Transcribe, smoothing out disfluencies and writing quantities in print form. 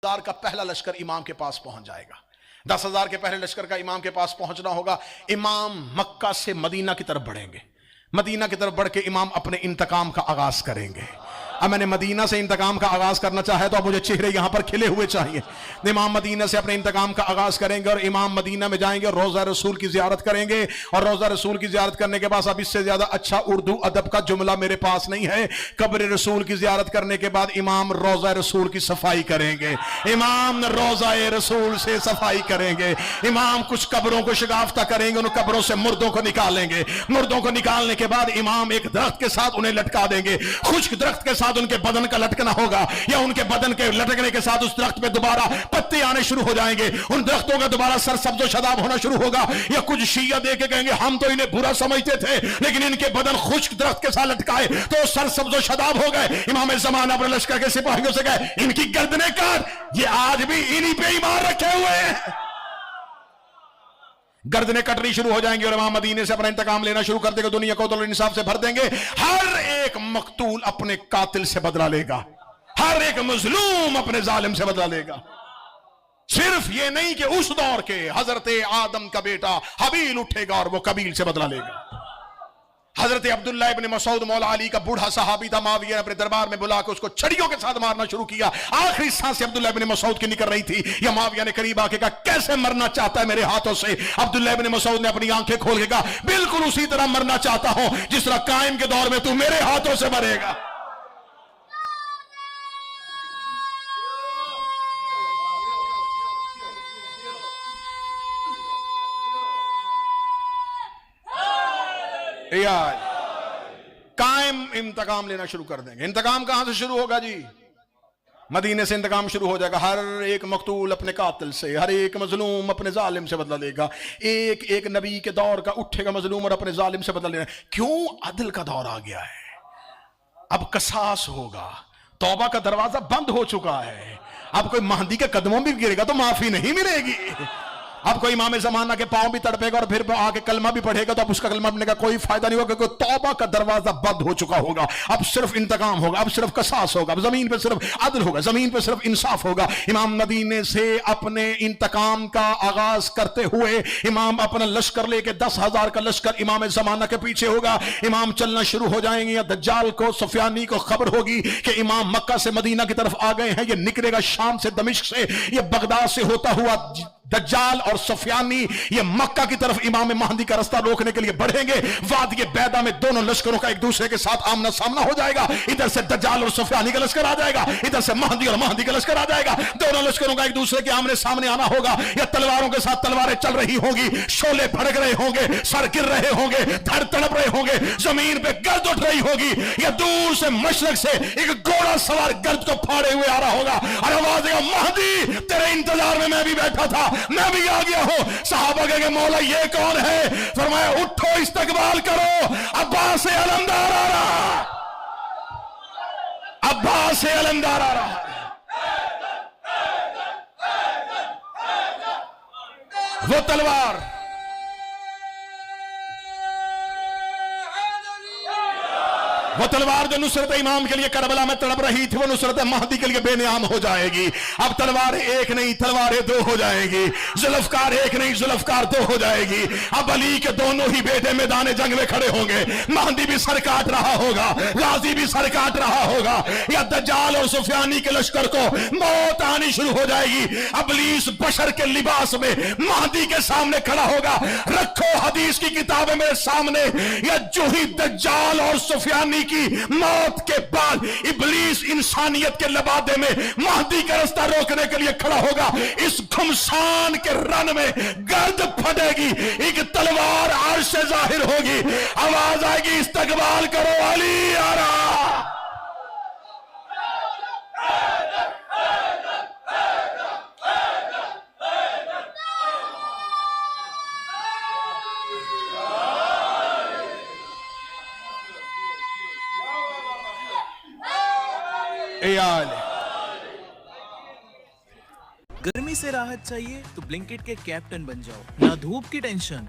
10,000 का पहला लश्कर इमाम के पास पहुंच जाएगा। 10,000 के पहले लश्कर का इमाम के पास पहुंचना होगा। इमाम मक्का से मदीना की तरफ बढ़ेंगे। मदीना की तरफ बढ़ के इमाम अपने इंतकाम का आगाज करेंगे। अब मैंने मदीना से इंतकाम का आगाज करना चाहे तो अब मुझे चेहरे यहां पर खिले हुए चाहिए। इमाम मदीना से अपने इंतकाम का आगाज करेंगे और इमाम मदीना में जाएंगे और रोजा रसूल की जियारत करेंगे। और रोजा रसूल की जियारत करने के बाद अब इससे ज्यादा अच्छा उर्दू अदब का जुमला मेरे पास नहीं है। कब्र रसूल की जियारत करने के बाद इमाम रोजा रसूल की सफाई करेंगे। इमाम रोजा रसूल से सफाई करेंगे। इमाम कुछ कब्रों को शिगाफ्ता करेंगे, उन कब्रों से मुर्दों को निकालेंगे। मुर्दों को निकालने के बाद इमाम एक दरख्त के साथ उन्हें लटका देंगे। खुश्क दरख्त के साथ उनके बदन का लटकना होगा, या उनके बदन के लटकने के साथ उस दरख्त पे दोबारा पत्ते आने शुरू हो जाएंगे। उन दरख्तों का दोबारा सर सब्ज और शदाब होना शुरू होगा। या कुछ शिया देख के कहेंगे हम तो इन्हें बुरा समझते थे, लेकिन इनके बदन खुश्क दरख्त के साथ लटकाए तो सर सब्ज और शदाब हो गए। इमाम ज़माना अपने लश्कर के सिपाहियों से कहे इनकी गर्दनें काट, ये आज भी इन्हीं पे ईमान रखे हुए हैं। गर्दनें कटनी शुरू हो जाएंगी और इमाम मदीने से अपना इंतकाम लेना शुरू कर देंगे। दुनिया को उदल इंसाफ से भर देंगे। हर एक मकतूल अपने कातिल से बदला लेगा, हर एक मजलूम अपने जालिम से बदला लेगा। सिर्फ ये नहीं कि उस दौर के हजरत आदम का बेटा हबील उठेगा और वो कबील से बदला लेगा। हजरत अब्दुल्लाह इब्न मसूद मौला अली का बूढ़ा सहाबी था। माविया ने अपने दरबार में बुला के उसको छड़ियों के साथ मारना शुरू किया। आखिरी सांस अब्दुल्लाह इब्न मसूद की निकल रही थी। या माविया ने करीब आके कहा कैसे मरना चाहता है मेरे हाथों से? अब्दुल्लाह इब्न मसूद ने अपनी आंखें खोल के कहा बिल्कुल उसी तरह मरना चाहता हूं जिस तरह कायम के दौर में तू मेरे हाथों से मरेगा। यार कायम इंतकाम लेना शुरू कर देंगे। इंतकाम कहां से शुरू होगा जी? मदीने से इंतकाम शुरू हो जाएगा। हर एक मकतूल अपने कातिल से, हर एक मजलूम अपने जालिम से बदला लेगा। एक एक नबी के दौर का उठेगा मजलूम और अपने जालिम से बदला लेगा। क्यों? अदल का दौर आ गया है। अब कसास होगा। तौबा का दरवाजा बंद हो चुका है। अब कोई महदी के कदमों में गिरेगा तो माफी नहीं मिलेगी। अब कोई इमाम ज़माना के पांव भी तड़पेगा और फिर आके कलमा भी पढ़ेगा तो अब उसका कलमा पढ़ने का कोई फायदा नहीं होगा, क्योंकि तौबा का दरवाजा बंद हो चुका होगा। अब सिर्फ इंतकाम होगा, अब सिर्फ कसास होगा, अब जमीन पे सिर्फ अदल होगा, जमीन पे सिर्फ इंसाफ होगा। इमाम मदीने से अपने इंतकाम का आगाज करते हुए इमाम अपना लश्कर लेके 10,000 का लश्कर इमाम ज़माना के पीछे होगा। इमाम चलना शुरू हो जाएंगे। या दज्जाल को, सुफियानी को खबर होगी कि इमाम मक्का से मदीना की तरफ आ गए हैं। ये निकलेगा शाम से, दमिश्क से, ये बगदाद से होता हुआ दज्जाल और सुफियानी ये मक्का की तरफ इमाम महदी का रास्ता रोकने के लिए बढ़ेंगे। वादी बैदा में दोनों लश्करों का एक दूसरे के साथ आमना सामना हो जाएगा। इधर से दज्जाल और सुफियानी का लश्कर आ जाएगा, इधर से महदी और महदी का लश्कर आ जाएगा। दोनों लश्करों का एक दूसरे के आमने सामने आना होगा। या तलवारों के साथ तलवारें चल रही होंगी, शोले भड़क रहे होंगे, सर गिर रहे होंगे, धड़ तड़प रहे होंगे, जमीन पे गर्द उठ रही होगी। या दूर से मशरक से एक घोड़ा सवार गर्द को फाड़े हुए आ रहा होगा और आवाज आएगा महदी तेरे इंतजार में मैं भी बैठा था, मैं भी आ गया हूं। सहाबा कहेंगे मौला ये कौन है? फरमाया उठो इस्तकबाल करो, अब्बास से अलमदार आ रहा, अब्बास से अलमदार आ रहा। वो तलवार, वो तलवार जो नुसरत इमाम के लिए करबला में तड़प रही थी, वो नुसरत महदी के लिए बेनियाम हो जाएगी। अब तलवार एक नहीं, तलवारें दो हो जाएगी। जुल्फकार एक नहीं, जुल्फकार दो हो जाएगी। अब अली के दोनों ही बेटे मैदान जंग में खड़े होंगे। महदी भी सर काट रहा होगा, गाजी भी सर काट रहा होगा। या दज्जाल और सुफियानी के लश्कर को मौत आनी शुरू हो जाएगी। इब्लीस बशर के लिबास में महदी के सामने खड़ा होगा। रखो हदीस की किताबें मेरे सामने। या जो ही दज्जाल और सुफियानी की मौत के बाद इब्लीस इंसानियत के लबादे में महदी का रास्ता रोकने के लिए खड़ा होगा, इस घुमसान के रन में गर्द फटेगी, एक तलवार अर्श से जाहिर होगी, आवाज आएगी इस्तकबाल करो अली आ रहा। गर्मी से राहत चाहिए तो ब्लिंकिट के कैप्टन बन जाओ। ना धूप की टेंशन,